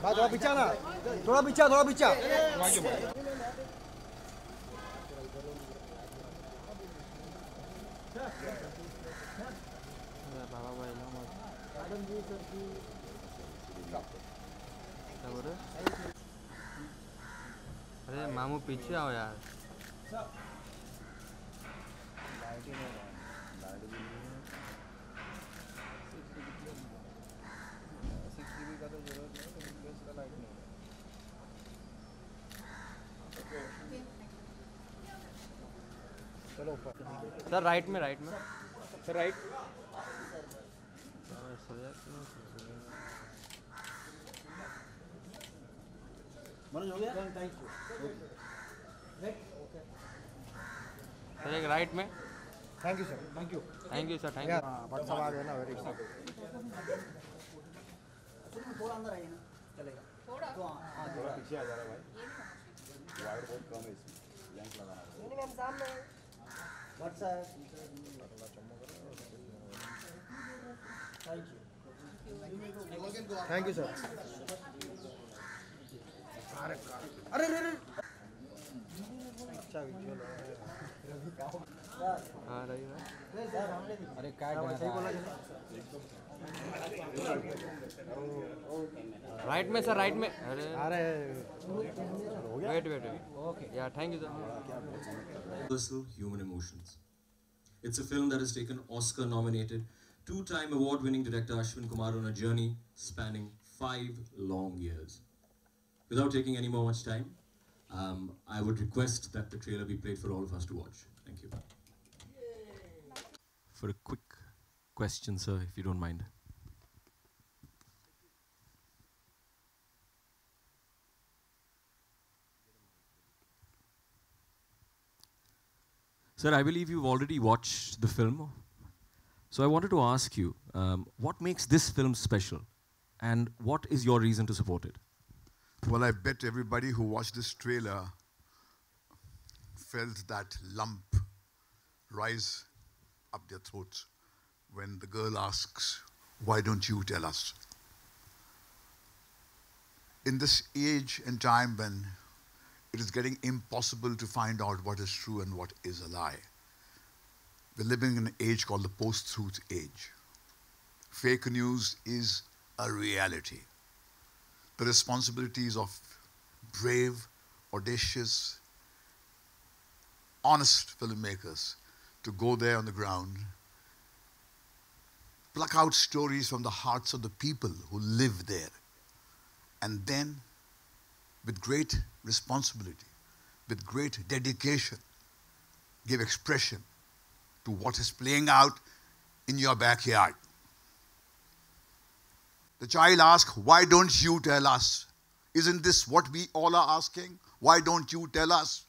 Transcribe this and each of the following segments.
थोड़ा पीछा ना, थोड़ा पीछा, थोड़ा पीछा। अरे मामू पीछे आओ यार। सर राइट में, राइट में सर, राइट। मनोज हो गया? Thank you. सर एक राइट में। Thank you sir, thank you. Thank you sir, thank you. Bhatt साहब आ गए ना, वेरी गुड। थोड़ा अंदर आइए ना, चलेगा। थोड़ा थोड़ा पीछे आ जा रहा है भाई, वाइड बहुत कम है इसमें, लेंस लगाना है। नहीं मैम सामने भट्ट साहब। Thank you sir. अरे अरे अरे अच्छा विजुअल है। हाँ रही है। अरे क्या सही बोला। राइट में सर, राइट में। अरे अरे वेट वेट वेट। ओके या thank you sir. Universal human emotions. It's a film that has taken Oscar-nominated, two-time award-winning director Ashwin Kumar on a journey spanning 5 long years. Without taking any more much time, I would request that the trailer be played for all of us to watch. Thank you. For a quick question, sir, if you don't mind. Sir, I believe you've already watched the film. So I wanted to ask you, what makes this film special? And what is your reason to support it? Well, I bet everybody who watched this trailer felt that lump rise up their throats when the girl asks, why don't you tell us? In this age and time when it is getting impossible to find out what is true and what is a lie, we're living in an age called the post-truth age. Fake news is a reality. The responsibilities of brave, audacious, honest filmmakers to go there on the ground, pluck out stories from the hearts of the people who live there, and then, with great responsibility, with great dedication, give expression to what is playing out in your backyard. The child asks, why don't you tell us? Isn't this what we all are asking? Why don't you tell us?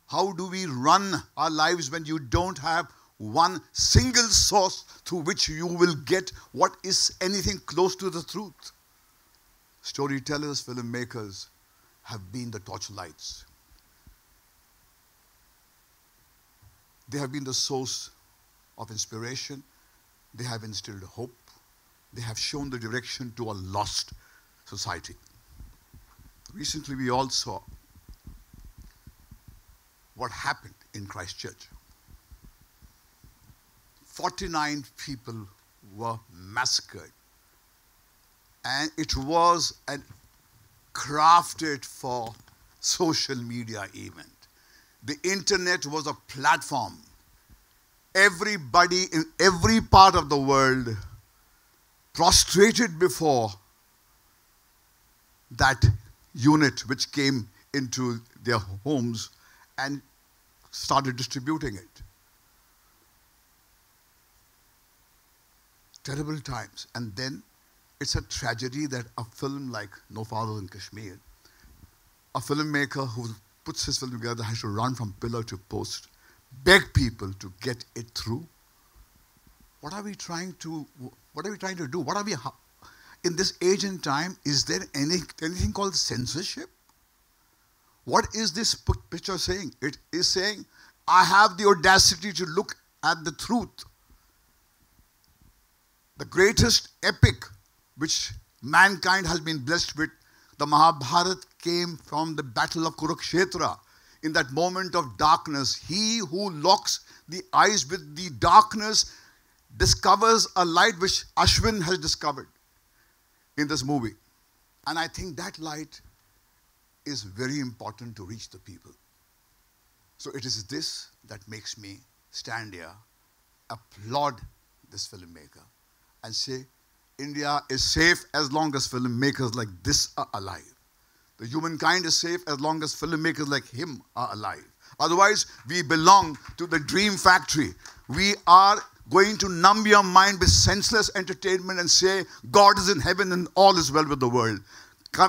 How do we run our lives when you don't have one single source through which you will get what is anything close to the truth? Storytellers, filmmakers have been the torchlights. They have been the source of inspiration. They have instilled hope. They have shown the direction to a lost society. Recently, we all saw what happened in Christchurch. 49 people were massacred. And it was a crafted for social media event. The internet was a platform. Everybody in every part of the world prostrated before that unit which came into their homes and started distributing it. Terrible times. And then it's a tragedy that a film like No Fathers in Kashmir, a filmmaker who puts his film together has to run from pillar to post, beg people to get it through. What are we trying to do? What are we, in this age and time, is there anything called censorship? What is this picture saying? It is saying, I have the audacity to look at the truth. The greatest epic which mankind has been blessed with. The Mahabharata came from the battle of Kurukshetra. In that moment of darkness, he who locks the eyes with the darkness discovers a light which Ashwin has discovered in this movie. And I think that light is very important to reach the people. So it is this that makes me stand here, applaud this filmmaker, and say, India is safe as long as filmmakers like this are alive. The humankind is safe as long as filmmakers like him are alive. Otherwise, we belong to the dream factory. We are going to numb your mind with senseless entertainment and say, God is in heaven and all is well with the world.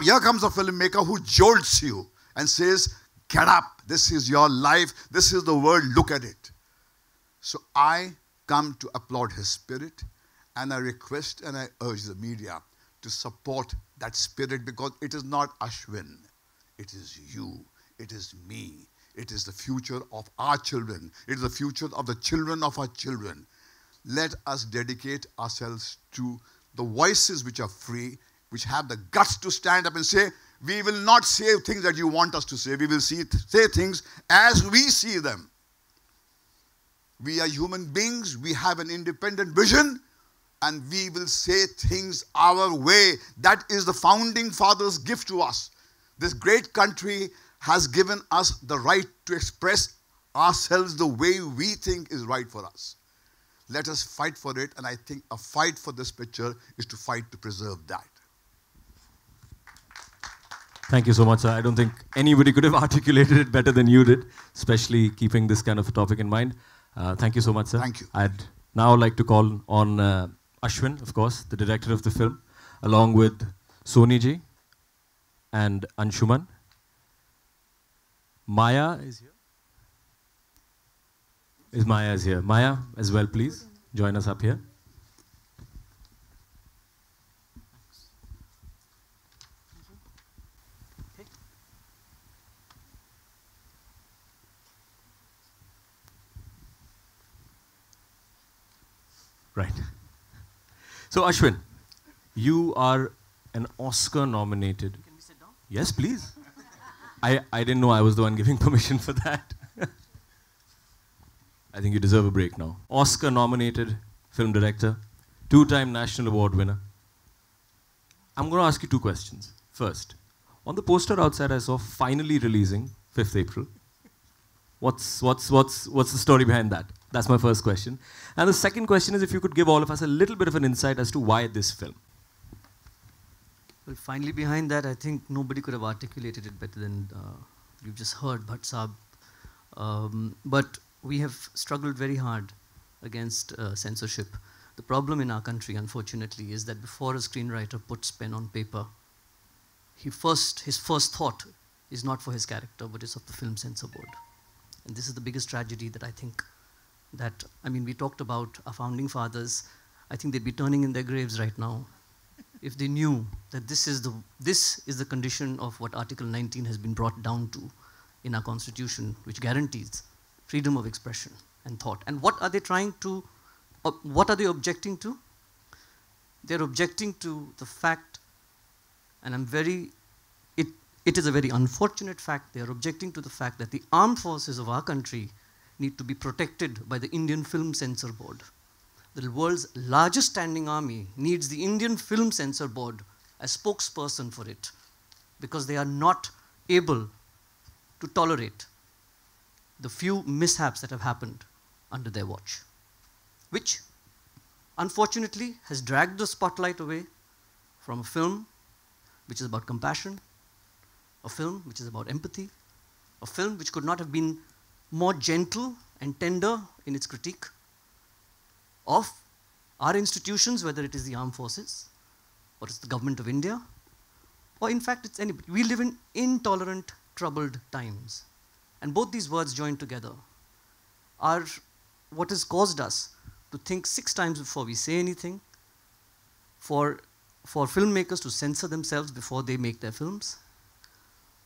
Here comes a filmmaker who jolts you and says, get up, this is your life, this is the world, look at it. So I come to applaud his spirit, and I request and I urge the media to support that spirit, because it is not Ashwin, it is you, it is me, it is the future of our children, it is the future of the children of our children. Let us dedicate ourselves to the voices which are free, which have the guts to stand up and say, we will not say things that you want us to say, we will say things as we see them. We are human beings, we have an independent vision, and we will say things our way. That is the founding fathers' gift to us. This great country has given us the right to express ourselves the way we think is right for us. Let us fight for it, and I think a fight for this picture is to fight to preserve that. Thank you so much, sir. I don't think anybody could have articulated it better than you did, especially keeping this kind of a topic in mind. Thank you so much, sir. Thank you. I'd now like to call on Ashwin, of course, the director of the film, along with Soni ji and Anshuman. Maya is here. Maya is here. Maya as well, please. Join us up here. Right. So Ashwin, you are an Oscar-nominated... Can we sit down? Yes, please. I didn't know I was the one giving permission for that. I think you deserve a break now. Oscar-nominated film director, two-time National Award winner. I'm going to ask you two questions. First, on the poster outside I saw finally releasing 5th April. What's the story behind that? That's my first question. And the second question is if you could give all of us a little bit of an insight as to why this film. Well, finally behind that, I think nobody could have articulated it better than you've just heard, Bhatt Saab. But we have struggled very hard against censorship. The problem in our country, unfortunately, is that before a screenwriter puts pen on paper, his first thought is not for his character, but it's of the Film Censor Board. And this is the biggest tragedy that I think that, I mean, we talked about our founding fathers. I think they'd be turning in their graves right now if they knew that this is the condition of what Article 19 has been brought down to in our Constitution, which guarantees freedom of expression and thought. And what are they trying to, what are they objecting to? They're objecting to the fact, and it is a very unfortunate fact, they are objecting to the fact that the armed forces of our country need to be protected by the Indian Film Censor Board. The world's largest standing army needs the Indian Film Censor Board as spokesperson for it, because they are not able to tolerate the few mishaps that have happened under their watch, which unfortunately has dragged the spotlight away from a film which is about compassion, a film which is about empathy, a film which could not have been more gentle and tender in its critique of our institutions, whether it is the armed forces, or it's the government of India, or in fact it's anybody. We live in intolerant, troubled times. And both these words joined together are what has caused us to think 6 times before we say anything, for filmmakers to censor themselves before they make their films,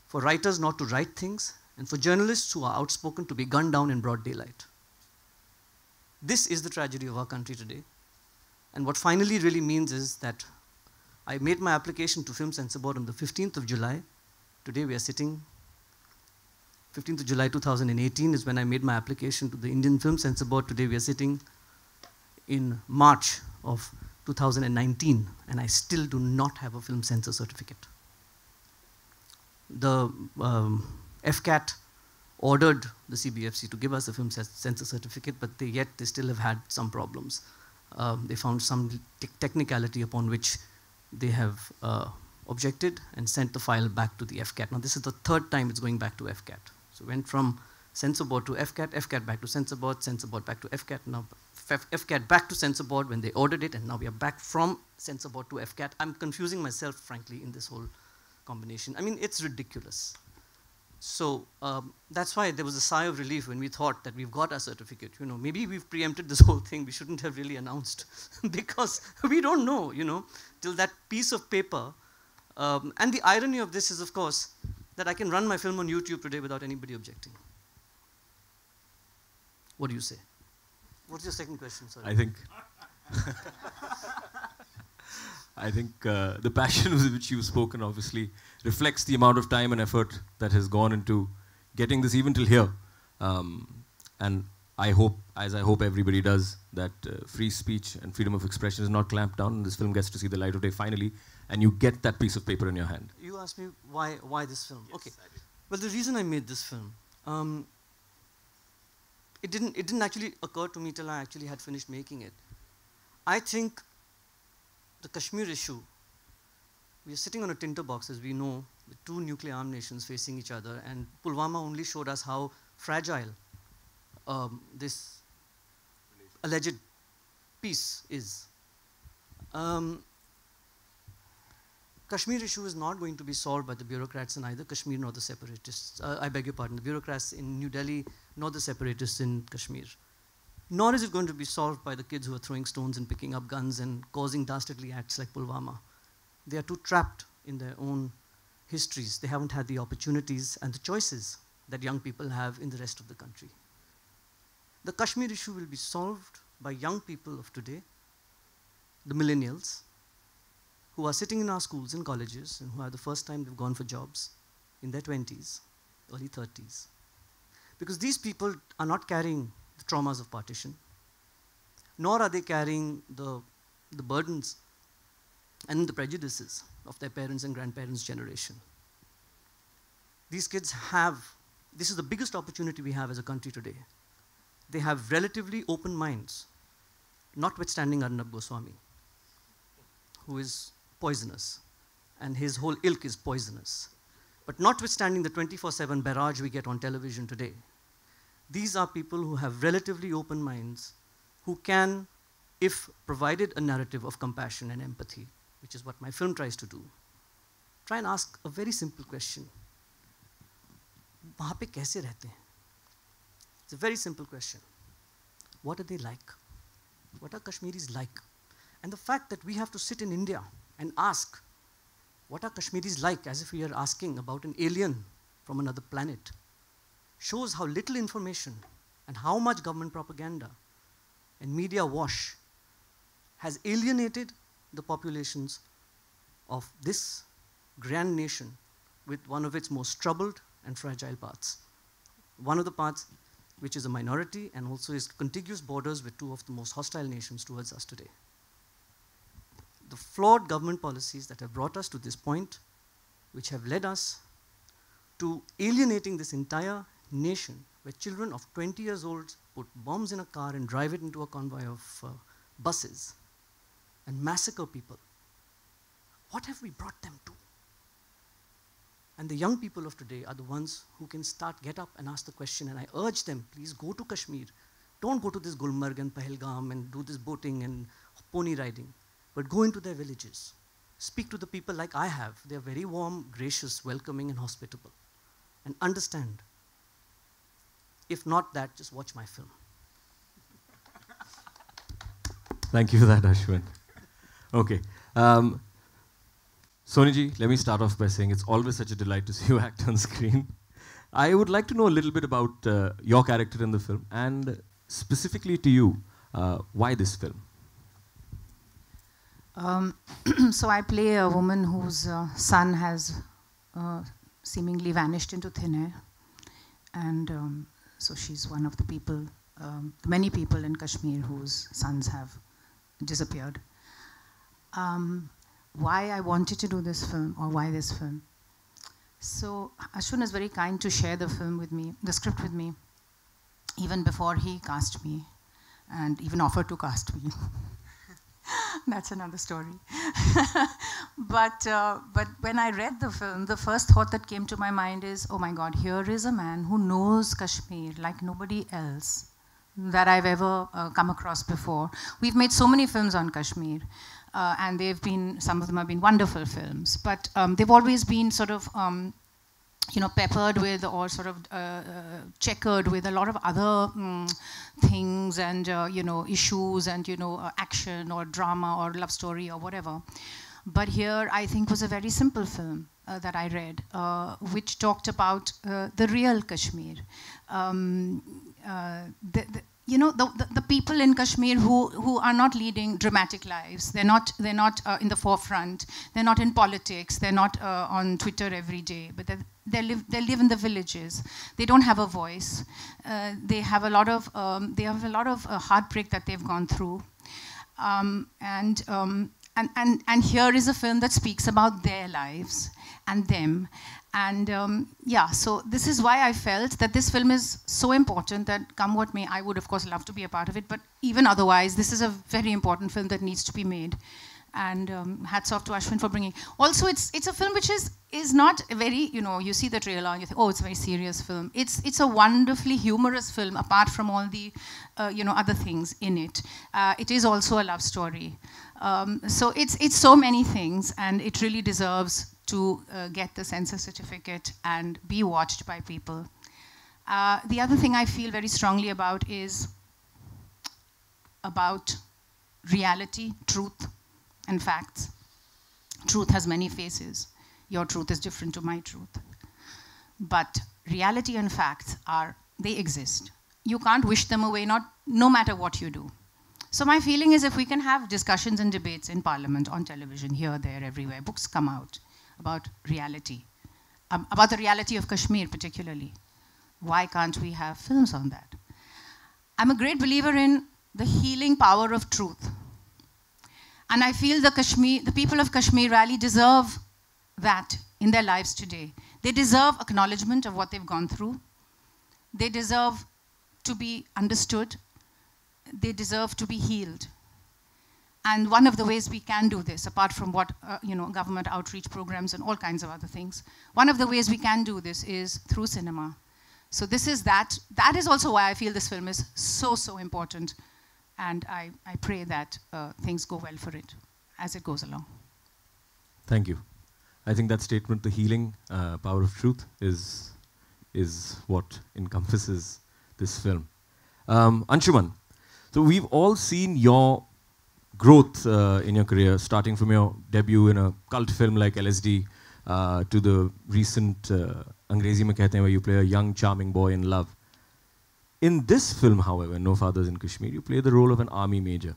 for writers not to write things, and for journalists who are outspoken to be gunned down in broad daylight. This is the tragedy of our country today. And what finally really means is that I made my application to Film Censor Board on the 15th of July. Today we are sitting, 15th of July 2018 is when I made my application to the Indian Film Censor Board. Today we are sitting in March of 2019, and I still do not have a film censor certificate. The FCAT ordered the CBFC to give us a film censor certificate, but they still have had some problems. They found some technicality upon which they have objected and sent the file back to the FCAT. Now this is the third time it's going back to FCAT. So it went from censor board to FCAT, FCAT back to censor board back to FCAT, now FCAT back to censor board when they ordered it, and now we are back from censor board to FCAT. I'm confusing myself, frankly, in this whole combination. I mean, it's ridiculous. So that's why there was a sigh of relief when we thought that we've got our certificate. You know, maybe we've preempted this whole thing. We shouldn't have really announced because we don't know, you know, till that piece of paper. And the irony of this is, of course, that I can run my film on YouTube today without anybody objecting. What do you say? What's your second question? Sorry. I think the passion with which you've spoken obviously reflects the amount of time and effort that has gone into getting this even till here. And I hope, as I hope everybody does, that free speech and freedom of expression is not clamped down and this film gets to see the light of day finally, and you get that piece of paper in your hand. You asked me why this film. Yes, okay. Well, the reason I made this film, it didn't actually occur to me till I actually had finished making it. I think the Kashmir issue, we are sitting on a tinderbox, as we know, with two nuclear armed nations facing each other, and Pulwama only showed us how fragile this alleged peace is. Kashmir issue is not going to be solved by the bureaucrats in either Kashmir nor the separatists. I beg your pardon, the bureaucrats in New Delhi nor the separatists in Kashmir. Nor is it going to be solved by the kids who are throwing stones and picking up guns and causing dastardly acts like Pulwama. They are too trapped in their own histories. They haven't had the opportunities and the choices that young people have in the rest of the country. The Kashmir issue will be solved by young people of today, the millennials, who are sitting in our schools and colleges and who are the first time they've gone for jobs in their 20s, early 30s. Because these people are not carrying the traumas of partition, nor are they carrying the burdens and the prejudices of their parents and grandparents' generation. These kids have, this is the biggest opportunity we have as a country today. They have relatively open minds, notwithstanding Arnab Goswami, who is poisonous, and his whole ilk is poisonous. But notwithstanding the 24/7 barrage we get on television today, these are people who have relatively open minds, who can, if provided a narrative of compassion and empathy, which is what my film tries to do, try and ask a very simple question. Wahan pe kaise rehte hain? It's a very simple question. What are they like? What are Kashmiris like? And the fact that we have to sit in India and ask, what are Kashmiris like, as if we are asking about an alien from another planet, shows how little information and how much government propaganda and media wash has alienated the populations of this grand nation with one of its most troubled and fragile parts. One of the parts which is a minority and also is contiguous borders with two of the most hostile nations towards us today. The flawed government policies that have brought us to this point, which have led us to alienating this entire nation, where children of 20 years old put bombs in a car and drive it into a convoy of buses and massacre people. What have we brought them to? And the young people of today are the ones who can get up and ask the question, and I urge them, please go to Kashmir. Don't go to this Gulmarg and Pahalgam and do this boating and pony riding, but go into their villages. Speak to the people like I have. They're very warm, gracious, welcoming, and hospitable. And understand. If not that, just watch my film. Thank you for that, Ashwin. Okay. Soni ji, let me start off by saying it's always such a delight to see you act on screen. I would like to know a little bit about your character in the film, and specifically to you, why this film? Um, so I play a woman whose son has seemingly vanished into thin air. And so she's one of the people, many people in Kashmir whose sons have disappeared. Why I wanted to do this film, or why this film? So Ashwin is very kind to share the film with me, the script with me, even before he cast me, and even offered to cast me. That's another story. But when I read the film, the first thought that came to my mind is, oh my God, here is a man who knows Kashmir like nobody else that I've ever come across before. We've made so many films on Kashmir, and some of them have been wonderful films, but they've always been sort of, peppered with, or sort of checkered with a lot of other things and, issues and, action or drama or love story or whatever. But here, I think, was a very simple film that I read, which talked about the real Kashmir. The people in Kashmir who are not leading dramatic lives. They're not in the forefront. They're not in politics. They're not on Twitter every day. But they live in the villages. They don't have a voice. They have a lot of heartbreak that they've gone through. And here is a film that speaks about their lives and them. And so this is why I felt that this film is so important that come what may, I would of course love to be a part of it, but even otherwise, this is a very important film that needs to be made. And hats off to Ashwin for bringing. Also, it's a film which is not very, you see the trailer and you think, oh, it's a very serious film. It's a wonderfully humorous film, apart from all the, other things in it. It is also a love story. So it's so many things, and it really deserves to get the censor certificate and be watched by people. The other thing I feel very strongly about is about reality, truth, and facts. Truth has many faces. Your truth is different to my truth. But reality and facts they exist. You can't wish them away, no matter what you do. So my feeling is, if we can have discussions and debates in Parliament, on television, here, there, everywhere, books come out about reality, about the reality of Kashmir particularly. Why can't we have films on that? I'm a great believer in the healing power of truth. And I feel the people of Kashmir really deserve that in their lives today. They deserve acknowledgement of what they've gone through. They deserve to be understood. They deserve to be healed. And one of the ways we can do this, apart from what, government outreach programs and all kinds of other things, one of the ways we can do this is through cinema. So this is that. That is also why I feel this film is so, so important. And I pray that things go well for it as it goes along. Thank you. I think that statement, the healing power of truth, is what encompasses this film. Anshuman, so we've all seen your growth in your career, starting from your debut in a cult film like LSD to the recent Angrezi Mein Kehte Hain, where you play a young, charming boy in love. In this film, however, No Fathers in Kashmir, you play the role of an army major.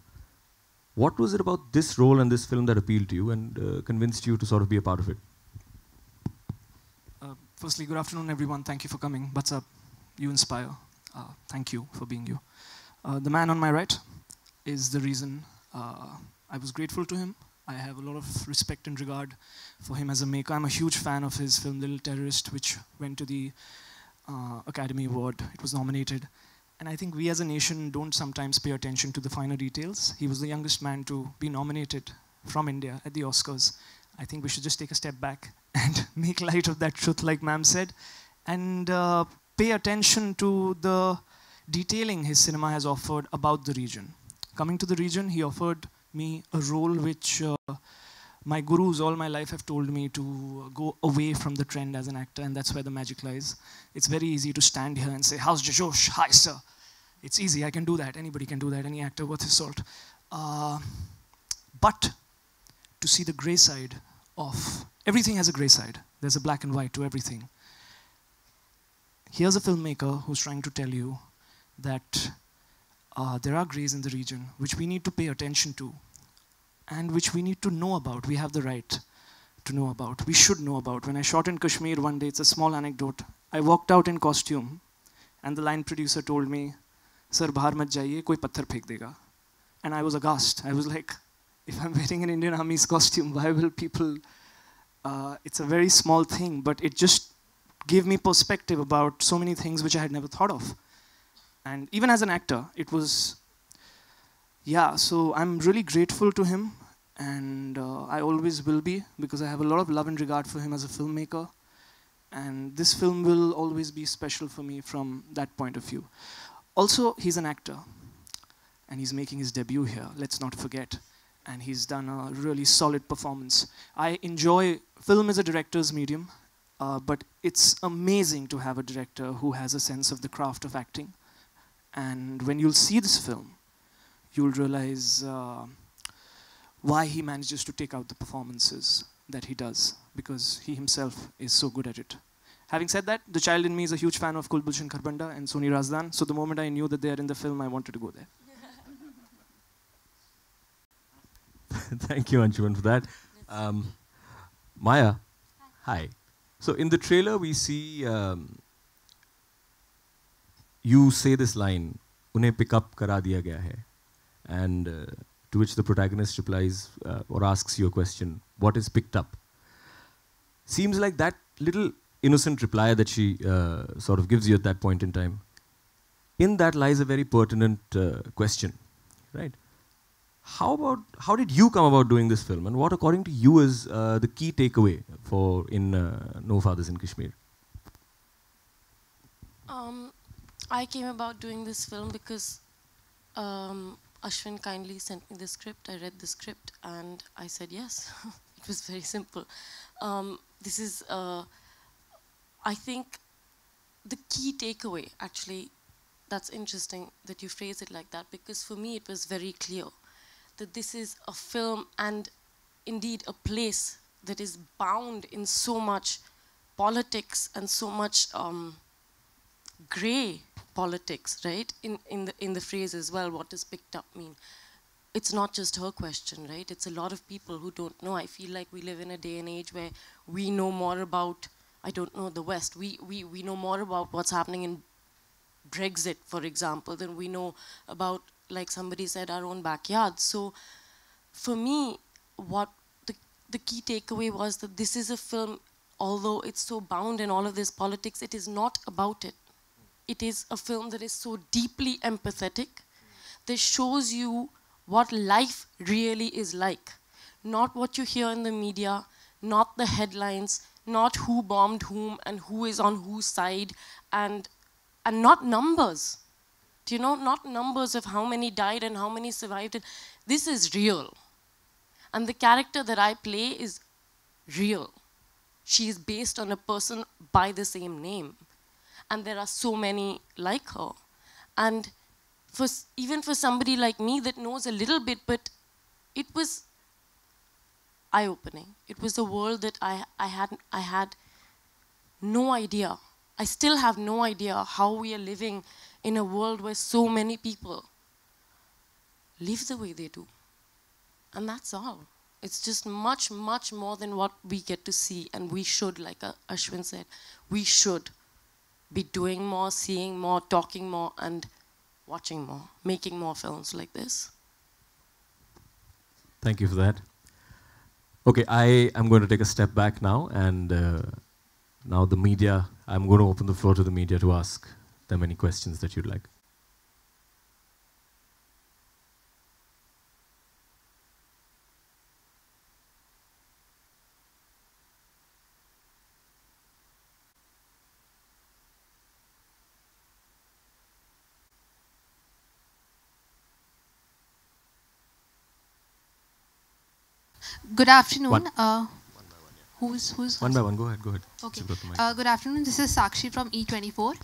What was it about this role and this film that appealed to you and convinced you to sort of be a part of it? Firstly, good afternoon, everyone. Thank you for coming. What's up? You inspire. Thank you for being you. The man on my right is the reason I was grateful to him. I have a lot of respect and regard for him as a maker. I'm a huge fan of his film Little Terrorist, which went to the Academy Award. It was nominated. And I think we as a nation don't sometimes pay attention to the finer details. He was the youngest man to be nominated from India at the Oscars. I think we should just take a step back and make light of that truth, like ma'am said, and pay attention to the detailing his cinema has offered about the region. Coming to the region, he offered me a role which my gurus all my life have told me to go away from the trend as an actor, and that's where the magic lies. It's very easy to stand here and say, how's Josh? Hi, sir. It's easy, I can do that. Anybody can do that, any actor worth his salt. But to see the gray side of, everything has a gray side. There's a black and white to everything. Here's a filmmaker who's trying to tell you that there are grays in the region, which we need to pay attention to. and which we need to know about. We have the right to know about. We should know about. When I shot in Kashmir one day, it's a small anecdote. I walked out in costume, and the line producer told me, "Sir, bahar mat jaiye, koi patthar phek dega." And I was aghast. I was like, if I'm wearing an Indian Army's costume, why will people... it's a very small thing, but it just gave me perspective about so many things which I had never thought of. And even as an actor, it was... Yeah, so I'm really grateful to him, and I always will be, because I have a lot of love and regard for him as a filmmaker. And this film will always be special for me from that point of view. Also, he's an actor, and he's making his debut here, let's not forget. And he's done a really solid performance. I enjoy film as a director's medium, but it's amazing to have a director who has a sense of the craft of acting. And when you'll see this film, you'll realize why he manages to take out the performances that he does, because he himself is so good at it. Having said that, the child in me is a huge fan of Kulbhushan Kharbanda and Soni Razdan, so the moment I knew that they are in the film, I wanted to go there. Thank you, Anshuman, for that. Maya, hi. So in the trailer, we see you say this line, "Unhe pick up kara diya gaya hai," and to which the protagonist replies or asks you a question, "What is picked up?" Seems like that little innocent reply that she sort of gives you at that point in time. In that lies a very pertinent question, right? How did you come about doing this film, and what, according to you, is the key takeaway for in No Fathers in Kashmir? I came about doing this film because Ashwin kindly sent me the script. I read the script and I said yes. It was very simple. This is, I think, the key takeaway, actually. That's interesting that you phrase it like that, because for me it was very clear that this is a film and indeed a place that is bound in so much politics and so much grey politics, right? In the phrase as well, what does picked up mean? It's not just her question, right? It's a lot of people who don't know. I feel like we live in a day and age where we know more about, I don't know, the West. We know more about what's happening in Brexit, for example, than we know about, like somebody said, our own backyard. So for me, what the key takeaway was that this is a film, although it's so bound in all of this politics, it is not about it. It is a film that is so deeply empathetic, that shows you what life really is like. Not what you hear in the media, not the headlines, not who bombed whom and who is on whose side, and not numbers. Do you know, not numbers of how many died and how many survived. This is real. And the character that I play is real. She is based on a person by the same name. And there are so many like her. And even for somebody like me that knows a little bit, but it was eye-opening. It was a world that I had no idea. I still have no idea how we are living in a world where so many people live the way they do. And that's all. It's just much, much more than what we get to see. And we should, like Ashwin said, we should be doing more, seeing more, talking more, and watching more, making more films like this. Thank you for that. Okay, I am going to take a step back now, and now the media, I'm going to open the floor to the media to ask them any questions that you'd like. Good afternoon. One by Who's one. Go ahead. Okay. You've got the mic. Good afternoon. This is Sakshi from E24.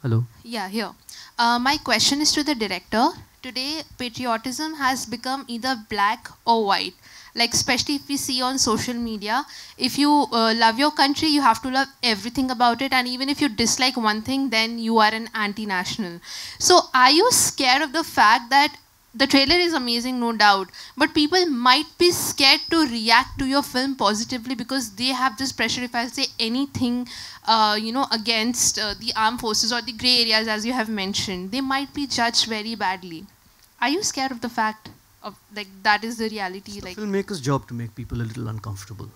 Hello. Yeah, here. My question is to the director. Today, patriotism has become either black or white. Like, especially if we see on social media, if you love your country, you have to love everything about it. And even if you dislike one thing, then you are an anti-national. So are you scared of the fact that the trailer is amazing, no doubt, but people might be scared to react to your film positively because they have this pressure. If I say anything, against the armed forces or the gray areas, as you have mentioned, they might be judged very badly. Are you scared of the fact of like that is the reality? It's like the filmmaker's job to make people a little uncomfortable.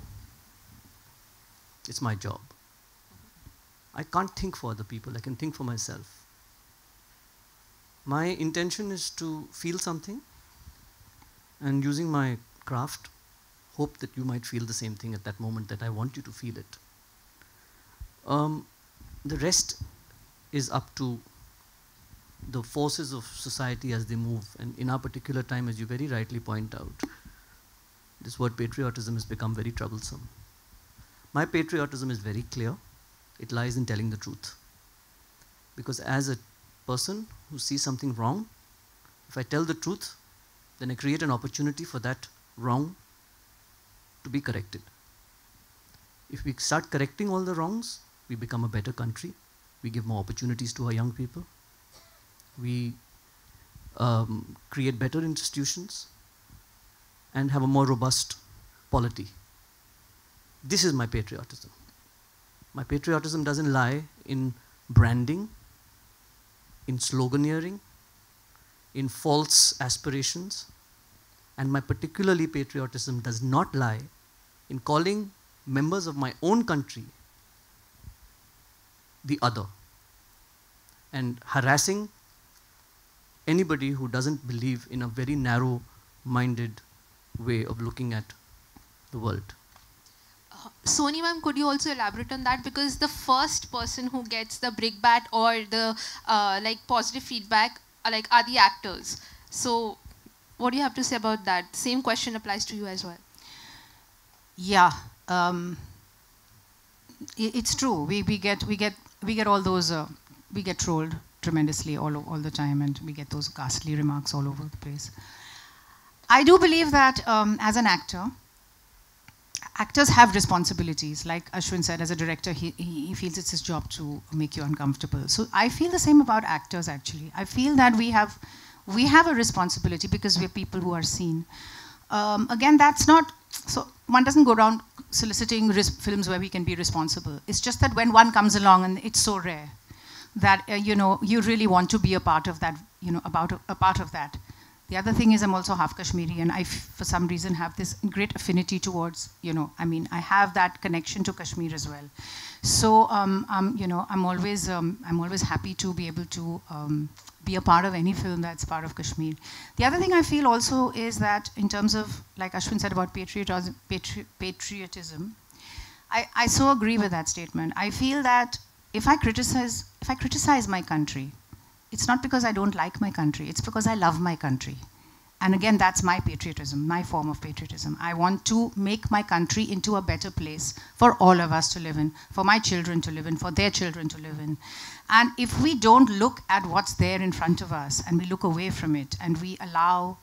It's my job. I can't think for other people. I can think for myself. My intention is to feel something, and using my craft, hope that you might feel the same thing at that moment that I want you to feel it. The rest is up to the forces of society as they move. And in our particular time, as you very rightly point out, this word patriotism has become very troublesome. My patriotism is very clear. It lies in telling the truth. Because as a person who sees something wrong, if I tell the truth, then I create an opportunity for that wrong to be corrected. If we start correcting all the wrongs, we become a better country. We give more opportunities to our young people. We create better institutions and have a more robust polity. This is my patriotism. My patriotism doesn't lie in branding, in sloganeering, in false aspirations, and my particularly patriotism does not lie in calling members of my own country the other and harassing anybody who doesn't believe in a very narrow-minded way of looking at the world. Soni ma'am, could you also elaborate on that? Because the first person who gets the brickbat or the positive feedback are the actors. So what do you have to say about that? Same question applies to you as well. Yeah, it's true. We get all those. We get trolled tremendously all the time, and we get those ghastly remarks all over the place. I do believe that as an actor, actors have responsibilities. Like Ashwin said, as a director, he feels it's his job to make you uncomfortable. So I feel the same about actors, actually. I feel that we have a responsibility because we're people who are seen. Again, that's not, so one doesn't go around soliciting films where we can be responsible. It's just that when one comes along, and it's so rare, that, you really want to be a part of that, a part of that. The other thing is I'm also half Kashmiri, and I, for some reason, have this great affinity towards, I have that connection to Kashmir as well. So, I'm always happy to be able to be a part of any film that's part of Kashmir. The other thing I feel also is that in terms of, like Ashwin said about patriotism, I so agree with that statement. I feel that if I criticize my country, it's not because I don't like my country, it's because I love my country. And again, that's my patriotism, my form of patriotism. I want to make my country into a better place for all of us to live in, for my children to live in, for their children to live in. And if we don't look at what's there in front of us and we look away from it and we allow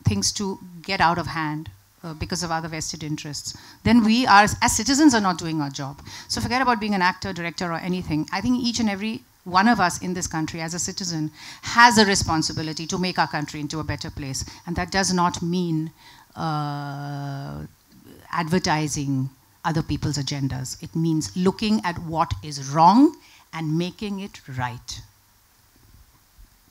things to get out of hand, because of other vested interests, then we are, as citizens, are not doing our job. So forget about being an actor, director, or anything. I think each and every one of us in this country, as a citizen, has a responsibility to make our country into a better place. And that does not mean advertising other people's agendas. It means looking at what is wrong and making it right.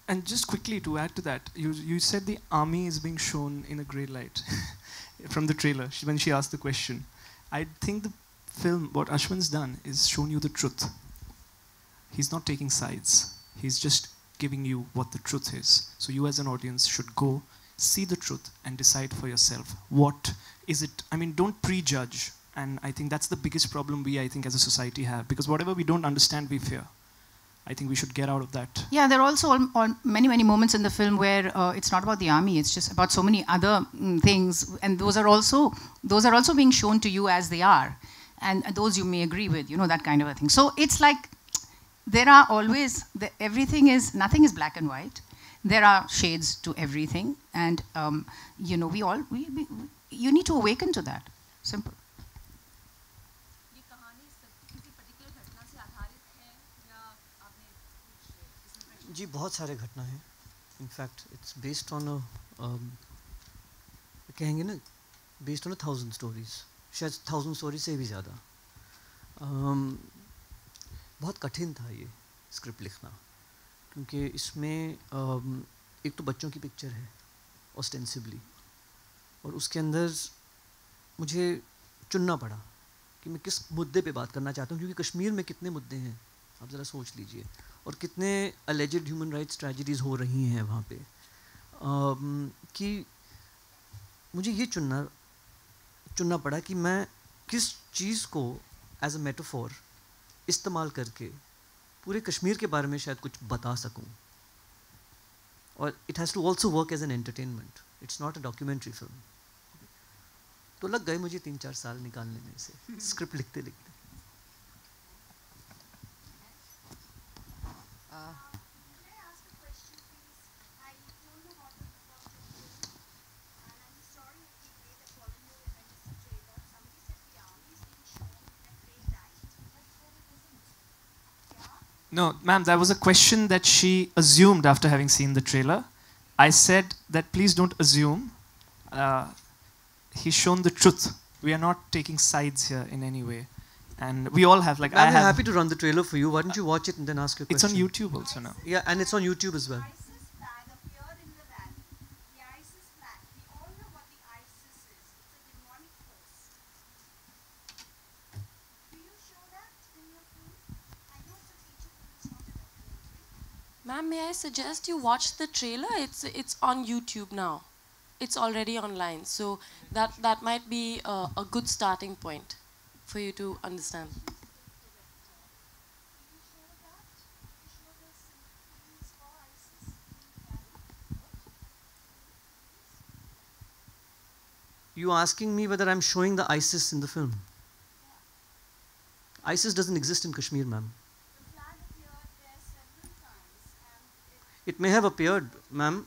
And just quickly to add to that, you said the army is being shown in a grey light. From the trailer, when she asked the question. I think the film, what Ashwin's done, is shown you the truth. He's not taking sides. He's just giving you what the truth is. So you as an audience should go, see the truth, and decide for yourself. What is it? I mean, don't prejudge. And I think that's the biggest problem we, I think, as a society have. Because whatever we don't understand, we fear. I think we should get out of that. Yeah, there are also many, many moments in the film where it's not about the army, it's just about so many other things, and those are also being shown to you as they are, and those you may agree with, that kind of a thing. So it's like there are always, nothing is black and white. There are shades to everything, and you need to awaken to that. Simple. जी बहुत सारे घटना हैं. In fact, it's based on a कहेंगे ना, based on 1,000 stories. शायद 1,000 stories से भी ज़्यादा. बहुत कठिन था ये स्क्रिप्ट लिखना, क्योंकि इसमें एक तो बच्चों की पिक्चर है ऑस्टेंसिबली, और उसके अंदर मुझे चुनना पड़ा कि मैं किस मुद्दे पे बात करना चाहता हूँ, क्योंकि कश्मीर में कितने मुद्दे हैं आप ज़रा सोच लीजिए, और कितने अलेजेड ह्यूमन राइट्स ट्रेजेडीज़ हो रही हैं वहाँ पे, कि मुझे ये चुनना पड़ा कि मैं किस चीज़ को एज अ मेटाफोर इस्तेमाल करके पूरे कश्मीर के बारे में शायद कुछ बता सकूं. और it has to also work as an entertainment, it's not a documentary film. तो लग गए मुझे 3-4 साल निकालने में से स्क्रिप्ट लिखते लिखते. No, ma'am, that was a question that she assumed after having seen the trailer. I said that please don't assume. He's shown the truth. We are not taking sides here in any way. And we all have, like, I'm happy to run the trailer for you. Why don't you watch it and then ask your question? It's on YouTube also now. Yeah, and it's on YouTube as well. Ma'am, may I suggest you watch the trailer? It's on YouTube now. It's already online, so that might be a good starting point for you to understand. You asking me whether I'm showing the ISIS in the film? ISIS doesn't exist in Kashmir, ma'am. It may have appeared, ma'am,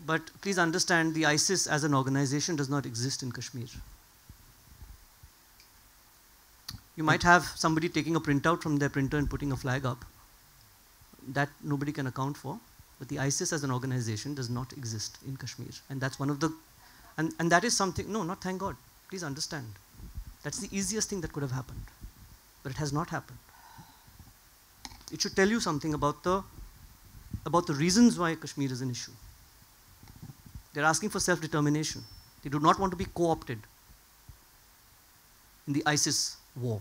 but please understand the ISIS as an organization does not exist in Kashmir. You might have somebody taking a printout from their printer and putting a flag up. That nobody can account for. But the ISIS as an organization does not exist in Kashmir. And that's one of the... And that is something... No, not thank God. Please understand. That's the easiest thing that could have happened. But it has not happened. It should tell you something about the reasons why Kashmir is an issue. They're asking for self-determination. They do not want to be co-opted in the ISIS war.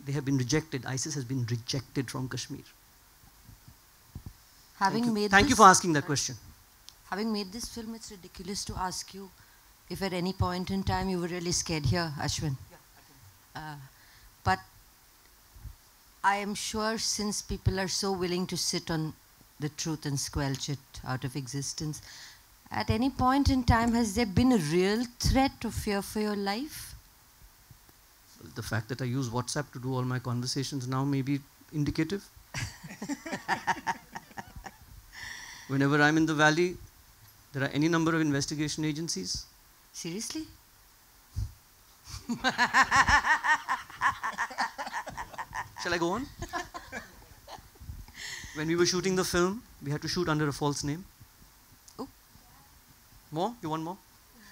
They have been rejected. ISIS has been rejected from Kashmir. Thank you for asking that question. Having made this film, it's ridiculous to ask you if at any point in time you were really scared here, Ashwin. Yeah, but I am sure since people are so willing to sit on the truth and squelch it out of existence, at any point in time, has there been a real threat or fear for your life? The fact that I use WhatsApp to do all my conversations now may be indicative. Whenever I'm in the valley, there are any number of investigation agencies. Seriously? Shall I go on? When we were shooting the film, we had to shoot under a false name. Oh. More? You want more?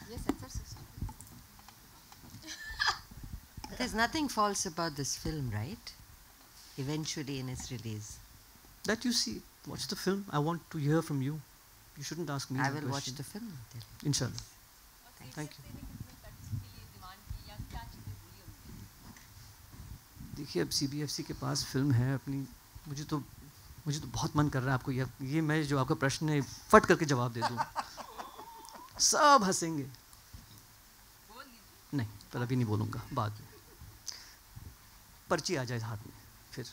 Yes, that's There's nothing false about this film, right? Eventually in its release. That you see. Watch the film. I want to hear from you. You shouldn't ask me. I will watch the film then. Inshallah. Thank you. देखिए अब CBFC के पास film है अपनी, मुझे तो बहुत मन कर रहा है आपको ये मैं जो आपका प्रश्न है फट करके जवाब दे दूं. सब हंसेंगे. नहीं, पर अभी नहीं बोलूँगा, बाद में. पर्ची आ जाए हाथ में फिर.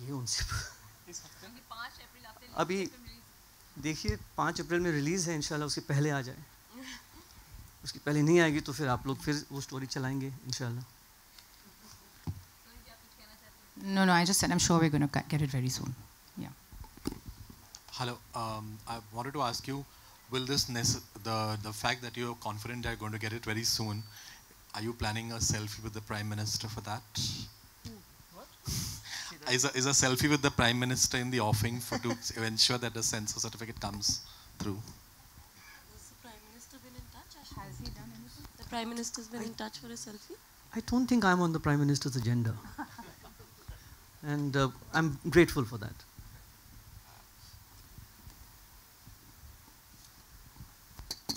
ये उनसे अभी देखिए 5 अप्रैल में रिलीज़ है, इंशाल्लाह उसके पहले आ जाए. उसकी पहले नहीं आएगी तो फिर आप लोग फिर वो स्टोरी चलाएंगे इंशाल्लाह. No, I just said I'm sure we're going to get it very soon. Yeah. Hello, I wanted to ask you, will this the fact that you're confident you're going to get it very soon, are you planning a selfie with the Prime Minister for that? What? is a selfie with the Prime Minister in the offing to ensure that the censor certificate comes through. Has the Prime Minister been in touch? Has he done anything? The Prime Minister's been in touch for a selfie? I don't think I'm on the Prime Minister's agenda. And I'm grateful for that.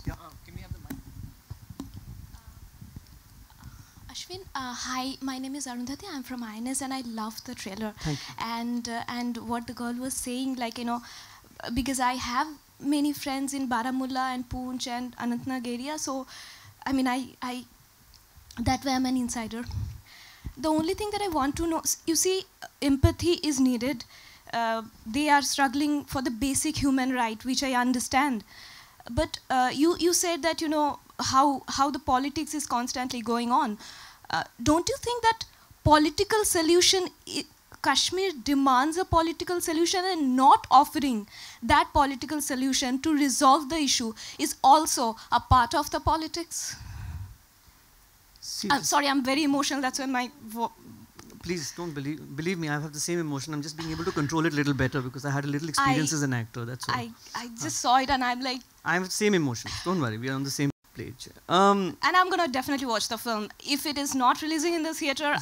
Yeah. Can we have the mic? Ashwin, hi, my name is Arundhati. I'm from INS and I love the trailer. Thank you. And what the girl was saying, like, you know, because I have many friends in Baramulla and Poonch and Anantnag area, so I mean, I that way I'm an insider. The only thing that I want to know, you see, empathy is needed. They are struggling for the basic human right, which I understand. But you said that, you know, how the politics is constantly going on. Don't you think that political solution, Kashmir demands a political solution, and not offering that political solution to resolve the issue is also a part of the politics? I'm sorry, I'm very emotional. That's when my please don't believe me. I have the same emotion. I'm just being able to control it a little better because I had a little experience as an actor. That's all. I just saw it and I'm like. I have the same emotions. Don't worry, we are on the same page. And I'm gonna definitely watch the film. If it is not releasing in the theater,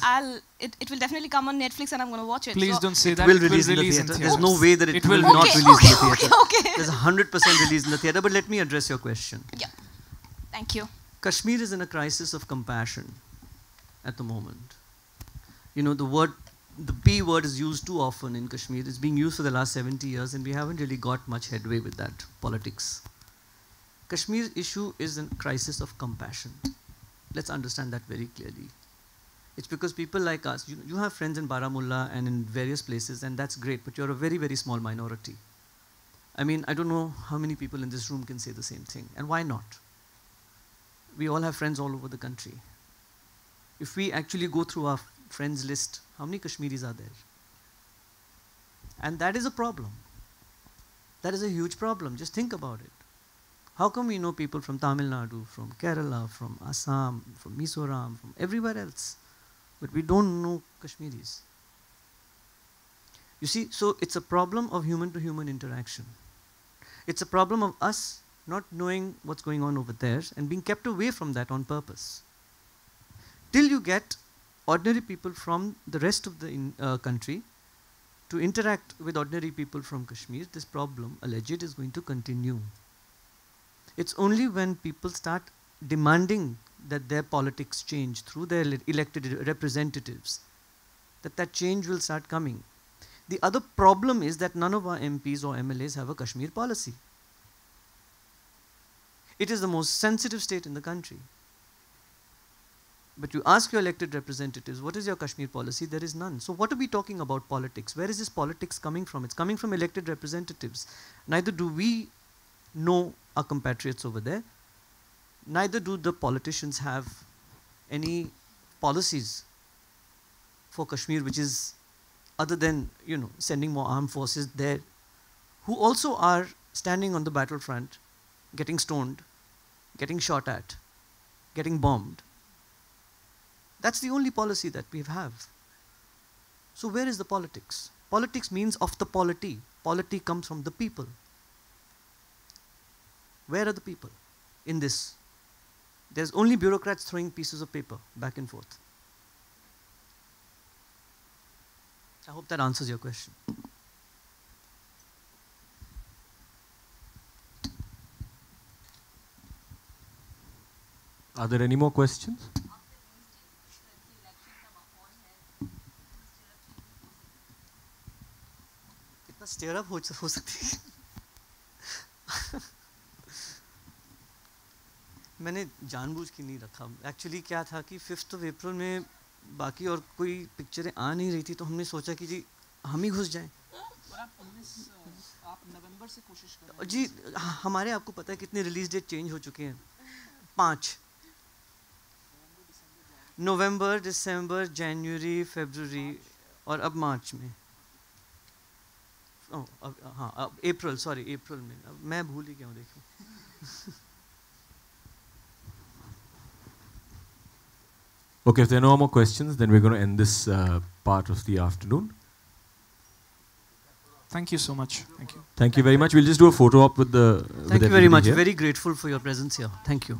it will definitely come on Netflix and I'm gonna watch it. Please don't say that. It will release in the theater. There's no way that it will not release in the theater. Okay. There's 100% release in the theater. But let me address your question. Yeah. Thank you. Kashmir is in a crisis of compassion at the moment. You know, the P word is used too often in Kashmir. It's being used for the last 70 years and we haven't really got much headway with that politics. Kashmir's issue is a crisis of compassion. Let's understand that very clearly. It's because people like us, you have friends in Baramulla and in various places, and that's great, but you're a very, very small minority. I mean, I don't know how many people in this room can say the same thing, and why not? We all have friends all over the country. If we actually go through our friends list, how many Kashmiris are there? And that is a problem. That is a huge problem. Just think about it. How come we know people from Tamil Nadu, from Kerala, from Assam, from Mizoram, from everywhere else, but we don't know Kashmiris? You see, so it's a problem of human-to-human interaction. It's a problem of us not knowing what's going on over there and being kept away from that on purpose. Till you get ordinary people from the rest of the country to interact with ordinary people from Kashmir, this problem, alleged, is going to continue. It's only when people start demanding that their politics change through their elected representatives that change will start coming. The other problem is that none of our MPs or MLAs have a Kashmir policy. It is the most sensitive state in the country. But you ask your elected representatives, what is your Kashmir policy? There is none. So what are we talking about politics? Where is this politics coming from? It's coming from elected representatives. Neither do we know our compatriots over there. Neither do the politicians have any policies for Kashmir, which is other than, you know, sending more armed forces there, who also are standing on the battlefront, getting stoned, getting shot at, getting bombed. That's the only policy that we have. So where is the politics? Politics means of the polity. Polity comes from the people. Where are the people in this? There's only bureaucrats throwing pieces of paper back and forth. I hope that answers your question. Are there any more questions? कितना stir up हो सकती है? मैंने जानबूझ के नहीं रखा. Actually क्या था कि 5th of April में बाकी और कोई पिक्चरें आ नहीं रही थी, तो हमने सोचा कि जी हम ही घुस जाएं. आप नवंबर से कोशिश कर रहे हैं? जी हमारे, आपको पता है कितने रिलीज डेट चेंज हो चुके हैं? 5. नवंबर, दिसंबर, जनवरी, फरवरी और अब मार्च में. हाँ अब अप्रैल, सॉरी अप्रैल में. अब मैं भूल ही गया हूँ, देखो. Okay, if there are no more questions, then we're going to end this part of the afternoon. Thank you so much. Thank you. Thank you very much. We'll just do a photo op with the. Thank you very much. Very grateful for your presence here. Thank you.